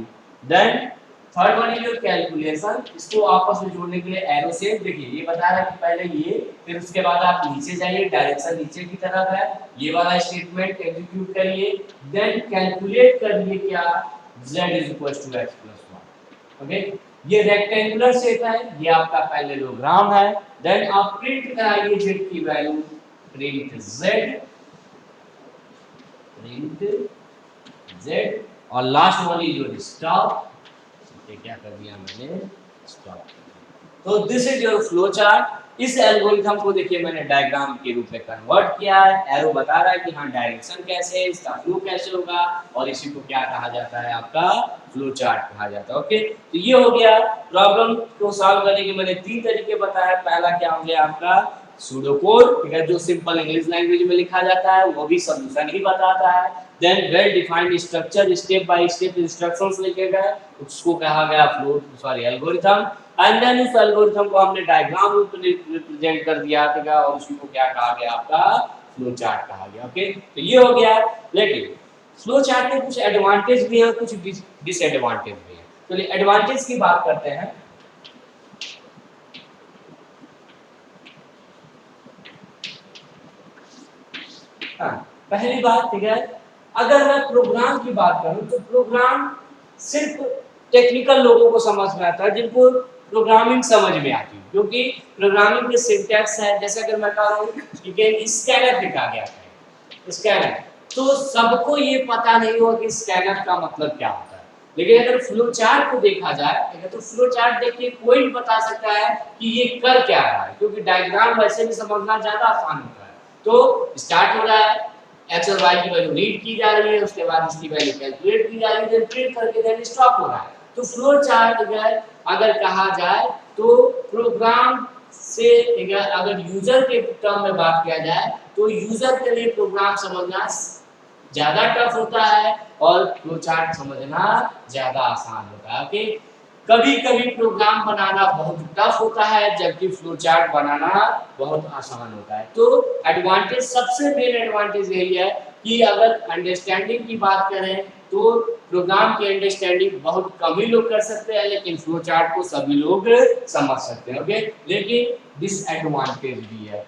Then third one is your calculation, इसको आपस में जोड़ने के लिए एरो शेप। देखिए, ये बता रहा है कि पहले ये, फिर उसके बाद आप नीचे जाइए, डायरेक्शन नीचे की तरफ है, ये वाला स्टेटमेंट एग्जीक्यूट करिए, देन कैलकुलेट करिए क्या, z is equals to x plus 1। Okay, ये रेक्टेंगुलर शेप है, ये आपका पैरेललोग्राम है। देन आप प्रिंट कराइए z की वैल्यू, प्रिंट z, और last one is your stop, ये क्या कर दिया मैंने, स्टॉप। तो this is your flow chart. इस एल्गोरिथम को देखिए मैंने डायग्राम के रूप में कन्वर्ट किया है, एरो बता रहा है कि हाँ डायरेक्शन कैसे है, इसका फ्लो कैसे होगा, और इसी को क्या कहा जाता है, आपका फ्लो चार्ट कहा जाता है। ओके, तो ये हो गया प्रॉब्लम को सॉल्व करने के मैंने 3 तरीके बताया। पहला क्या हो गया आपका सूडोकोड, ठीक है, जो सिंपल इंग्लिश लैंग्वेज में लिखा जाता है, वो भी सॉल्यूशन ही बताता है। Then well defined structure, step by step instructions लिखे गए, उसको कहा गया flow sorry algorithm. And then उस एल्गोरिथम को हमने डायग्राम रूप में रिप्रेजेंट कर दिया, ठीक है, और उसी को क्या कहा गया, आपका फ्लो चार्ट कहा गया। ओके, तो ये हो गया। लेकिन फ्लो चार्ट के कुछ एडवांटेज भी हैं, कुछ डिसएडवांटेज भी हैं। चलिए एडवांटेज की बात करते हैं। हाँ, पहली बात, ठीक है, अगर मैं प्रोग्राम की बात करूं तो प्रोग्राम सिर्फ टेक्निकल लोगों को समझ में आता है, जिनको प्रोग्रामिंग समझ में आती है, क्योंकि प्रोग्रामिंग के सिंटैक्स है। जैसे अगर मैं कह रहा हूँ कि स्कैनर लिखा गया है, स्कैनर, तो सबको ये पता नहीं होगा कि स्कैनर का मतलब क्या होता है। लेकिन अगर फ्लो चार्ट को देखा जाए, तो फ्लो चार्ट देखिए कोई भी बता सकता है कि ये कर क्या रहा है, क्योंकि डायग्राम वैसे भी समझना ज्यादा आसान होता है। तो स्टार्ट हो रहा है, एक्स और वाई की वैल्यू रीड की जा रही है, उसके बाद इसकी वैल्यू कैलकुलेट की जा रही है, देन प्रिंट करके देन स्टॉप हो रहा है। तो फ्लो चार्ट अगर कहा जाए तो प्रोग्राम से, अगर यूजर के टर्म में बात किया जाए तो यूजर के लिए प्रोग्राम समझना ज्यादा टफ होता है और फ्लो चार्ट समझना ज्यादा आसान होता है। ओके, कभी कभी प्रोग्राम बनाना बहुत टफ होता है, जबकि फ्लो चार्ट बनाना बहुत आसान होता है। तो एडवांटेज, सबसे मेन एडवांटेज यही है कि अगर अंडरस्टैंडिंग की बात करें तो प्रोग्राम की अंडरस्टैंडिंग बहुत कम ही लोग कर सकते हैं, लेकिन फ्लो चार्ट को सभी लोग समझ सकते हैं। ओके, लेकिन डिसएडवांटेज भी है।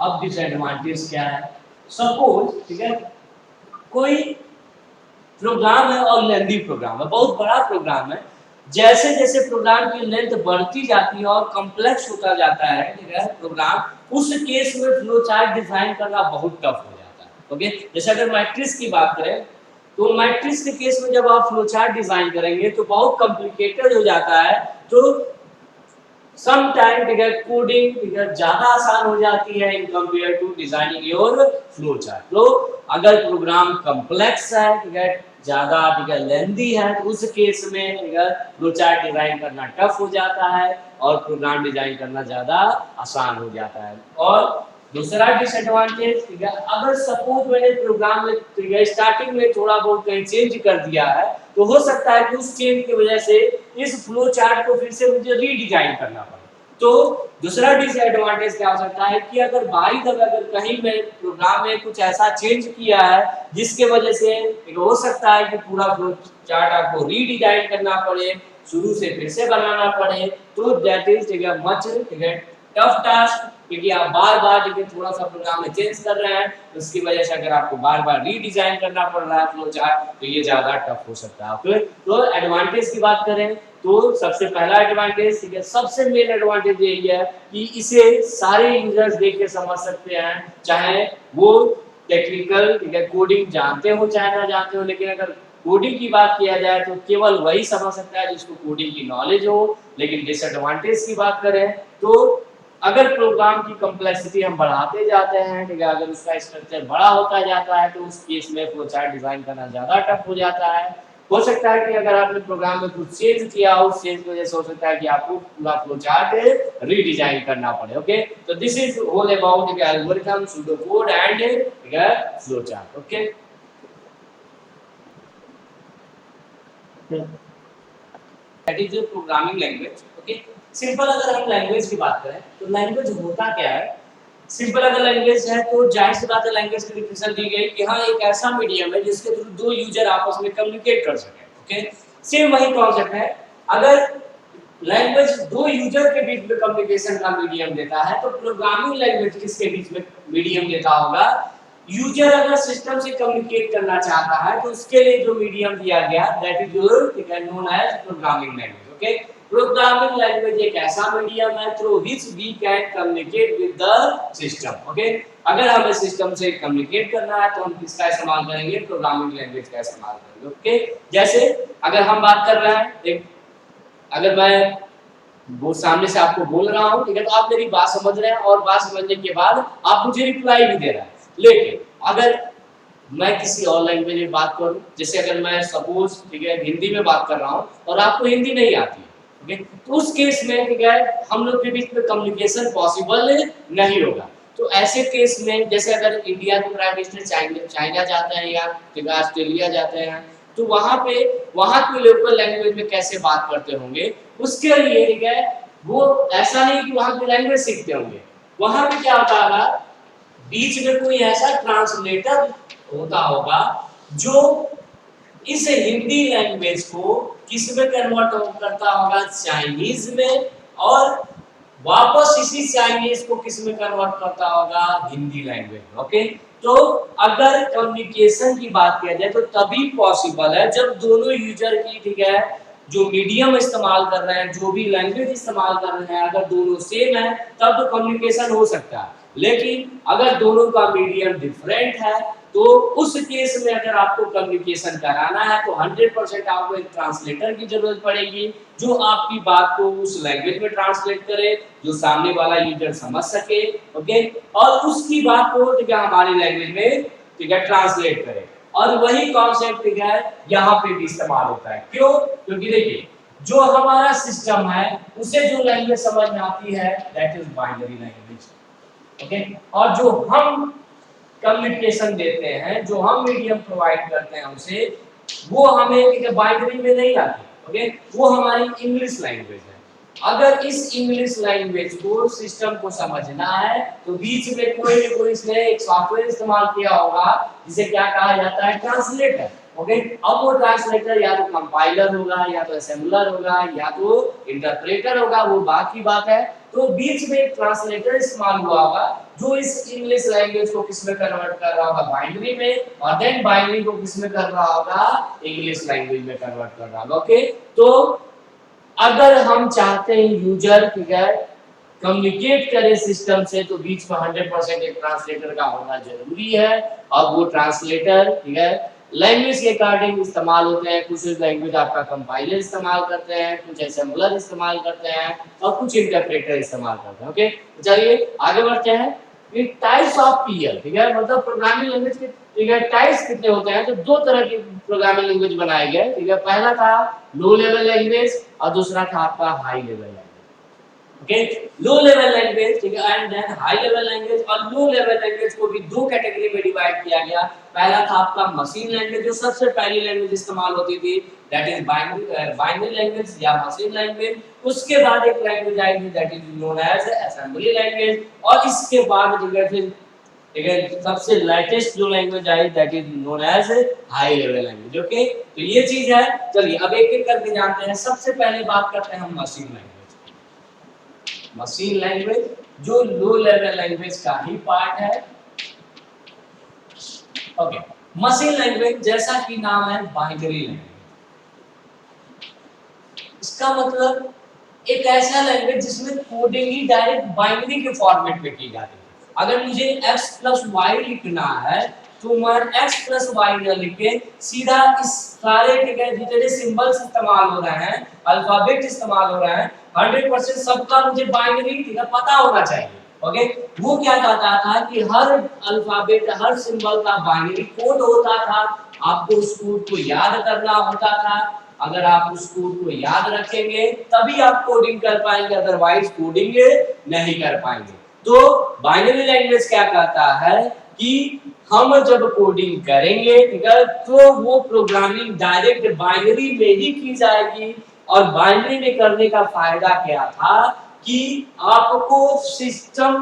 अब डिसएडवांटेज क्या है, सपोज, ठीक है, कोई प्रोग्राम है और लेंथी प्रोग्राम है, बहुत बड़ा प्रोग्राम है, जैसे जैसे प्रोग्राम की लेंथ बढ़ती जाती है और कॉम्प्लेक्स होता जाता है, ठीक है, प्रोग्राम, उस केस में फ्लो चार्ट डिजाइन करना बहुत टफ हो जाता है। ओके, जैसे अगर मैट्रिक्स की बात करें तो मैट्रिक्स के केस में जब आप फ्लो चार्ट डिजाइन करेंगे तो बहुत कॉम्प्लिकेटेड हो जाता है। तो सम टाइम, ठीक है, कोडिंग, ठीक है, ज्यादा आसान हो जाती है in compare to designing your flow chart. तो अगर प्रोग्राम कॉम्प्लेक्स है, ठीक है, ज्यादा, ठीक है, लेंथी है, तो उस केस में, ठीक है, फ्लो चार्ट डिजाइन करना टफ हो जाता है और प्रोग्राम डिजाइन करना ज्यादा आसान हो जाता है। और दूसरा डिसएडवांटेज, ठीक है, अगर सपोज मैंने प्रोग्राम में, ठीक है, स्टार्टिंग में थोड़ा बहुत कहीं चेंज कर दिया है, तो हो सकता है कि उस चेंज की वजह से इस फ्लो चार्ट को फिर से मुझे रीडिजाइन करना पड़े। तो दूसरा डिसएडवांटेज क्या हो सकता है कि अगर बाई द वे अगर कहीं मैं प्रोग्राम में कुछ ऐसा चेंज किया है जिसके वजह से हो सकता है कि पूरा फ्लो चार्ट आपको रीडिजाइन करना पड़े, शुरू से फिर से बनाना पड़े, तो that is much tough task, क्योंकि आप बार-बार देखिए थोड़ा सा प्रोग्राम में चेंज कर रहे हैं, उसकी वजह से अगर आपको बार-बार रीडिजाइन करना पड़ रहा है फ्लो चार्ट, तो ये ज्यादा टफ हो सकता है। फिर तो एडवांटेज की बात करें तो सबसे पहला एडवांटेज, ठीक है, सबसे मेन एडवांटेज यही है कि इसे सारे यूजर्स देख के समझ सकते हैं, चाहे वो टेक्निकल, ठीक है, कोडिंग जानते हो चाहे ना जानते हो, लेकिन अगर कोडिंग की बात किया जाए तो केवल वही समझ सकता है जिसको कोडिंग की नॉलेज हो। लेकिन डिसएडवांटेज की बात करें तो अगर प्रोग्राम की कॉम्प्लेक्सिटी हम बढ़ाते जाते हैं, ठीक है, अगर उसका स्ट्रक्चर बड़ा होता जाता है तो उस केस में फ्लो चार्ट डिजाइन करना ज्यादा टफ हो जाता है। हो सकता है कि अगर आपने प्रोग्राम में कुछ चेंज किया हो, उस चेंज की वजह से हो सकता है कि आपको पूरा फ्लो चार्ट रीडिजाइन करना पड़े। ओके, तो this is all about the algorithm, pseudo code and flow chart. Okay, that is programming language. Okay, simple अगर हम लैंग्वेज की बात करें तो लैंग्वेज होता क्या है। सिंपल अगर लैंग्वेज है तो जाहिर सी बात है लैंग्वेज की डिफिनेशन दी गई कि हाँ एक ऐसा मीडियम है जिसके थ्रू दो यूजर आपस में कम्युनिकेट कर सकें। ओके, सेम वही कॉन्सेप्ट है। अगर लैंग्वेज दो यूजर के बीच में कम्युनिकेशन का मीडियम देता है तो प्रोग्रामिंग लैंग्वेज किसके बीच में मीडियम देता होगा। यूजर अगर सिस्टम से कम्युनिकेट करना चाहता है तो उसके लिए जो मीडियम दिया गया that is known as programming language. Okay, programming language एक ऐसा मीडियम है through which we can communicate with the system. Okay, अगर हमें सिस्टम से कम्युनिकेट करना है तो हम किसका इस्तेमाल करेंगे, प्रोग्रामिंग लैंग्वेज का इस्तेमाल करेंगे। ओके, जैसे अगर हम बात कर रहे हैं, एक अगर मैं वो सामने से आपको बोल रहा हूँ, ठीक है, तो आप मेरी बात समझ रहे हैं और बात समझने के बाद आप मुझे रिप्लाई भी दे रहे हैं। लेकिन अगर मैं किसी और लैंग्वेज में बात करूं, जैसे अगर मैं सपोज, ठीक है, हिंदी में बात कर रहा हूं और आपको हिंदी नहीं आती है, ठीक है, तो उस केस में, ठीक है, हम लोग के बीच में कम्युनिकेशन पॉसिबल नहीं होगा। तो ऐसे केस में जैसे अगर इंडिया के प्राइम मिनिस्टर चाइना जाते हैं या ऑस्ट्रेलिया जाते हैं, तो वहां की लोकल लैंग्वेज में कैसे बात करते होंगे, उसके लिए, ठीक है, वो ऐसा नहीं कि वहां की लैंग्वेज सीखते होंगे, वहां पे क्या होता है, बीच में कोई ऐसा ट्रांसलेटर होता होगा जो इस हिंदी लैंग्वेज को किस में कन्वर्ट करता होगा, चाइनीज में, और वापस इसी चाइनीज को किस में कन्वर्ट करता होगा, हिंदी लैंग्वेज में। ओके, तो अगर कम्युनिकेशन की बात किया जाए तो तभी पॉसिबल है जब दोनों यूजर की, ठीक है, जो मीडियम इस्तेमाल कर रहे हैं, जो भी लैंग्वेज इस्तेमाल कर रहे हैं, अगर दोनों सेम है तब तो कम्युनिकेशन हो सकता है। लेकिन अगर दोनों का मीडियम डिफरेंट है तो उस केस में अगर आपको कम्युनिकेशन कराना है तो 100% आपको एक ट्रांसलेटर की जरूरत पड़ेगी जो आपकी बात को उस लैंग्वेज में ट्रांसलेट करे, जो सामने वाला यूजर समझ सके। ओके, और उसकी बात को, ठीक है, हमारी लैंग्वेज में, ठीक है, ट्रांसलेट करे। और वही कॉन्सेप्ट, ठीक है, यहाँ पे भी इस्तेमाल होता है। क्यों? क्योंकि देखिए जो हमारा सिस्टम है उसे जो लैंग्वेज समझ में आती है that is binary language. Okay, और जो हम कम्युनिकेशन देते हैं, जो हम मीडियम प्रोवाइड करते हैं उसे, वो हमें बाइनरी में नहीं आती। ओके, वो हमारी इंग्लिश लैंग्वेज है। अगर इस इंग्लिश लैंग्वेज को सिस्टम को समझना है तो बीच में कोई ना कोई इसने एक सॉफ्टवेयर इस्तेमाल किया होगा जिसे क्या कहा जाता है, ट्रांसलेटर। ओके, अब वो ट्रांसलेटर या तो कंपाइलर होगा, या तो असेंबलर होगा, या तो इंटरप्रेटर होगा, वो बात की बात है। तो बीच में एक ट्रांसलेटर इस्तेमाल हुआ होगा जो इस इंग्लिश लैंग्वेज को किस में कन्वर्ट कर रहा होगा, बाइनरी में, और देन बाइनरी को किस में कर रहा होगा, इंग्लिश लैंग्वेज में कन्वर्ट कर रहा होगा। ओके, तो अगर हम चाहते हैं यूजर, ठीक है, कम्युनिकेट करे सिस्टम से तो बीच में 100% एक ट्रांसलेटर का होना जरूरी है। और वो ट्रांसलेटर, ठीक है, लैंग्वेज के अकॉर्डिंग इस्तेमाल होते हैं। कुछ लैंग्वेज आपका कंपाइलर इस्तेमाल करते हैं, कुछ असेंबलर इस्तेमाल करते हैं, और कुछ इंटरप्रेटर इस्तेमाल करते हैं। ओके, चलिए आगे बढ़ते हैं। टाइप्स ऑफ पीएल, ठीक है, मतलब प्रोग्रामिंग लैंग्वेज के, ठीक है, टाइप्स कितने होते हैं, तो दो तरह की प्रोग्रामिंग लैंग्वेज बनाए गए। ठीक है, पहला था लो लेवल लैंग्वेज और दूसरा था आपका high level language. Okay, low level language, ठीक है, and then high level language. और लो लेवल लैंग्वेज को भी दो कैटेगरी में डिवाइड किया गया। पहला था आपका मशीन लैंग्वेज, जो सबसे पहली लैंग्वेज इस्तेमाल होती थी, दैट इज बाइनरी लैंग्वेज या मशीन लैंग्वेज। उसके बाद एक लैंग्वेज आई थी that is known as assembly language. और इसके बाद ठीक है सबसे लेटेस्ट जो लैंग्वेज आई that is known as high level language. Okay, तो ये चीज है। चलिए अब एक एक करके जानते हैं। सबसे पहले बात करते हैं हम मशीन लैंग्वेज। मशीन लैंग्वेज जो लो लेवल लैंग्वेज का ही पार्ट है। ओके, मशीन लैंग्वेज जैसा कि नाम है बाइनरी लैंग्वेज, इसका मतलब एक ऐसा लैंग्वेज जिसमें कोडिंग ही डायरेक्ट बाइनरी के फॉर्मेट में की जाती है। अगर मुझे x प्लस वाई लिखना है तो मैं x प्लस वाई न लिखे सीधा इस सारे जितने सिंबल्स इस्तेमाल हो रहे हैं, अल्फाबेट इस्तेमाल हो रहे हैं, 100% सबका मुझे बाइनरी पता होना चाहिए। ओके, वो क्या कहता था कि हर अल्फाबेट हर सिंबल का बाइनरी कोड होता था, आपको उस कोड को याद करना होता था। अगर आप उस कोड को याद रखेंगे तभी आप कोडिंग कर पाएंगे, अदरवाइज कोडिंग नहीं कर पाएंगे। तो बाइनरी लैंग्वेज क्या कहता है कि हम जब कोडिंग करेंगे, ठीक है, तो वो प्रोग्रामिंग डायरेक्ट बाइनरी में ही की जाएगी। और बाइनरी में करने का फायदा क्या था कि आपको सिस्टम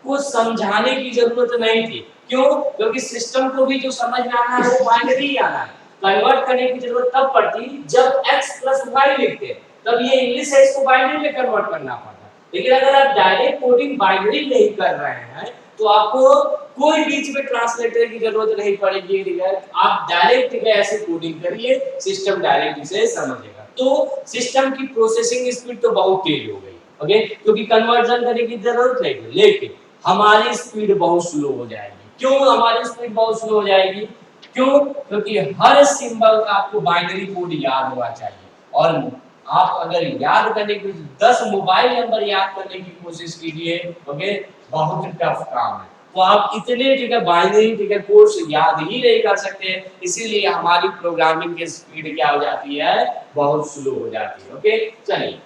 को समझाने की जरूरत नहीं थी। क्यों? क्योंकि सिस्टम को भी जो समझ में आना है वो बाइनरी ही आना है। कन्वर्ट करने की जरूरत तब पड़ती जब x प्लस वाई लिखते, तब ये इंग्लिश है, इसको बाइनरी में कन्वर्ट करना पड़ता। लेकिन अगर आप डायरेक्ट कोडिंग बाइनरी नहीं कर रहे हैं तो आपको कोई बीच में ट्रांसलेटर की जरूरत नहीं पड़ेगी। आप डायरेक्ट ऐसे कोडिंग करिए, सिस्टम डायरेक्ट इसे समझेगा। तो सिस्टम की प्रोसेसिंग स्पीड तो बहुत तेज हो गई, ओके, क्योंकि कन्वर्जन करने की जरूरत नहीं है। लेकिन हमारी स्पीड बहुत स्लो हो जाएगी। क्यों हमारी स्पीड बहुत स्लो हो जाएगी? क्यों? क्योंकि हर सिंबल का आपको बाइनरी कोड याद होना चाहिए। और आप अगर याद करने की 10 मोबाइल नंबर याद करने की कोशिश कीजिए, ओके, बहुत टफ काम है। तो आप इतने बाइनरी कोड्स याद ही नहीं कर सकते, इसीलिए हमारी प्रोग्रामिंग की स्पीड क्या हो जाती है, बहुत स्लो हो जाती है। ओके, चलिए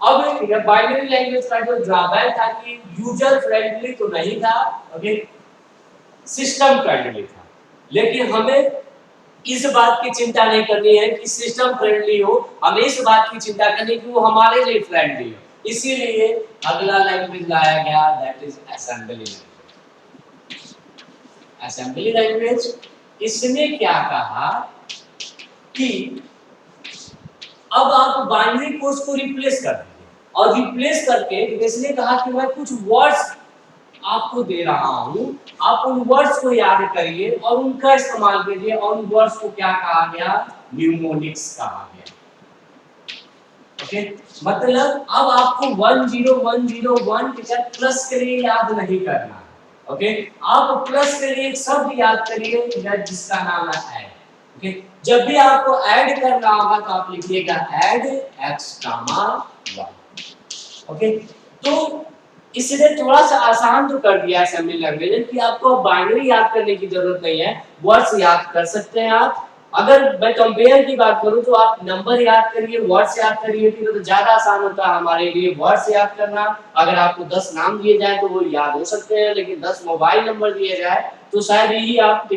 अब बाइनरी लैंग्वेज का जो ड्रॉबैक था कि यूजर फ्रेंडली तो नहीं था, ओके, सिस्टम फ्रेंडली था। लेकिन हमें इस बात की चिंता नहीं करनी है कि सिस्टम फ्रेंडली हो, हमें इस बात की चिंता करनी कि वो हमारे लिए फ्रेंडली हो। इसीलिए अगला लैंग्वेज लाया गया that is assembly language. Assembly language इसने क्या कहा कि अब आप बाइनरी कोड्स को रिप्लेस कर दीजिए, और रिप्लेस करके इसने कहा कि मैं कुछ वर्ड्स आपको दे रहा हूं, आप उन वर्ड्स को याद करिए और उनका इस्तेमाल कीजिए। और उन वर्ड्स को क्या कहा गया? न्यूमोनिक्स कहा गया। ओके, मतलब अब आपको 10101 प्लस के लिए याद नहीं करना है। ओके, आप प्लस के लिए एक शब्द याद करिए जिसका नाम है ऐड। ओके, जब भी आपको ऐड करना होगा तो आप लिखिएगा ऐड x, y। ओके, तो इसने थोड़ा सा आसान तो कर दिया असेंबली लैंग्वेज कि आपको बाइनरी याद करने की जरूरत नहीं है, वर्ड्स याद कर सकते हैं आप। अगर मैं कंपेयर की बात करूं तो आप नंबर याद करिए, वर्ड्स याद करिए, तो ज्यादा आसान होता है हमारे लिए वर्ड्स याद करना। अगर आपको 10 नाम दिए जाए तो वो याद हो सकते हैं, लेकिन 10 मोबाइल नंबर दिए जाए तो शायद यही आप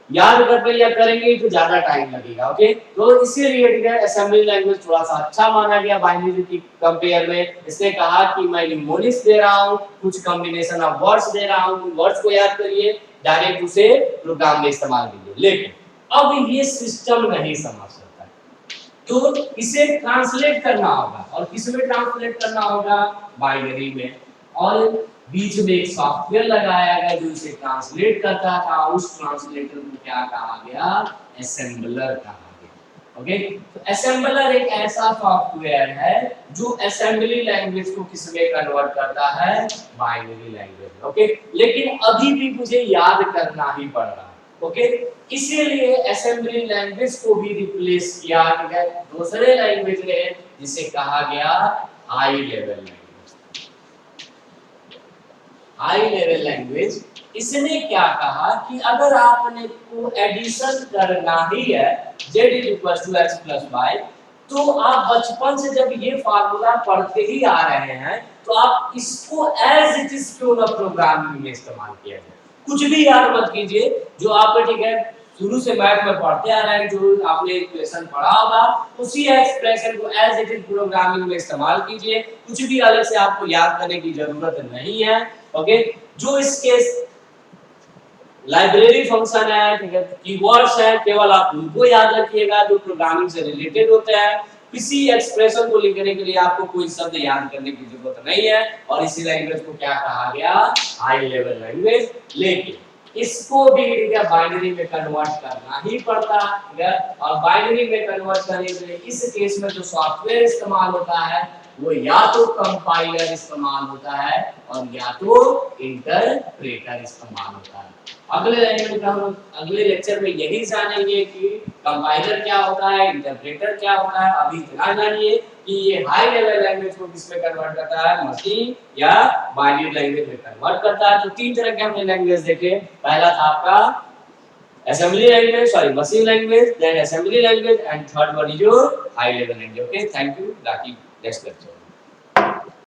याद कर पे या करेंगे तो ज्यादा टाइम लगेगा। ओके, तो इसीलिए असेंबली लैंग्वेज थोड़ा सा अच्छा माना गया बाइनरी की कंपेयर में। इसने कहा कि मैं न्यूमोनिक्स दे रहा हूं, कुछ कॉम्बिनेशन ऑफ वर्ड्स दे रहा हूं, वर्ड्स को याद करिए, डायरेक्ट उसे प्रोग्राम में इस्तेमाल कीजिए। लेकिन अब ये सिस्टम नहीं समझ सकता, तो इसे ट्रांसलेट करना होगा। और किसमें ट्रांसलेट करना होगा? बाइनरी में। और बीच में एक सॉफ्टवेयर लगाया गया जो इसे ट्रांसलेट करता था। उस ट्रांसलेटर को क्या कहा गया? असेंबलर कहा गया। ओके, तो असेंबलर एक ऐसा सॉफ्टवेयर है जो असेंबली लैंग्वेज को किसमें कन्वर्ट करता है? Binary language. ओके, लेकिन अभी भी मुझे याद करना ही पड़ रहा है। ओके, इसीलिए असेंबली लैंग्वेज को भी रिप्लेस किया गया दूसरे लैंग्वेज ने जिसे कहा गया high level language. High level language इसने क्या कहा कि अगर आपने को एडिशन करना ही है z = x + y, तो आप बचपन से जब ये फार्मूला पढ़ते ही आ रहे हैं तो आप इसको एज इट इज क्यों ना प्रोग्रामिंग में इस्तेमाल किया जाए। कुछ भी याद मत कीजिए, जो आपको ठीक है शुरू से मैथ में पढ़ते आ रहे हैं, जो आपने इक्वेशन पढ़ा होगा उसी एक्सप्रेशन को एज इट इज प्रोग्रामिंग में इस्तेमाल कीजिए। कुछ भी अलग से आपको याद करने की जरूरत नहीं है। ओके, जो इसके लाइब्रेरी फंक्शन है, ठीक है, कीवर्ड्स है, केवल आप उनको याद रखिएगा जो प्रोग्रामिंग से रिलेटेड होते हैं। किसी एक्सप्रेशन को लिखने के लिए आपको कोई शब्द याद करने की जरूरत नहीं है। और इसी लैंग्वेज को क्या कहा गया, हाई लेवल लैंग्वेज। लेकिन इसको भी ठीक है बाइनरी में कन्वर्ट करना ही पड़ता है, ठीक है। और बाइनरी में कन्वर्ट करने के लिए इस केस में जो सॉफ्टवेयर इस्तेमाल होता है वो या तो कंपाइलर इस्तेमाल होता है और या तो इंटरप्रेटर इस्तेमाल होता है। अगले लेक्चर में यही जानेंगे कि कंपाइलर क्या होता है, इंटरप्रेटर क्या होता है। अभी इतना जानिए कि ये हाई लेवल लैंग्वेज को किस में कन्वर्ट करता है, मशीन या बाइनरी लैंग्वेज में कन्वर्ट करता है। तो तीन तरह के हमने लैंग्वेज देखे। पहला था आपका assembly language, sorry machine language, then assembly language and third one is your high level language. Okay, thank you. बाकी नेक्स्ट लेक्चर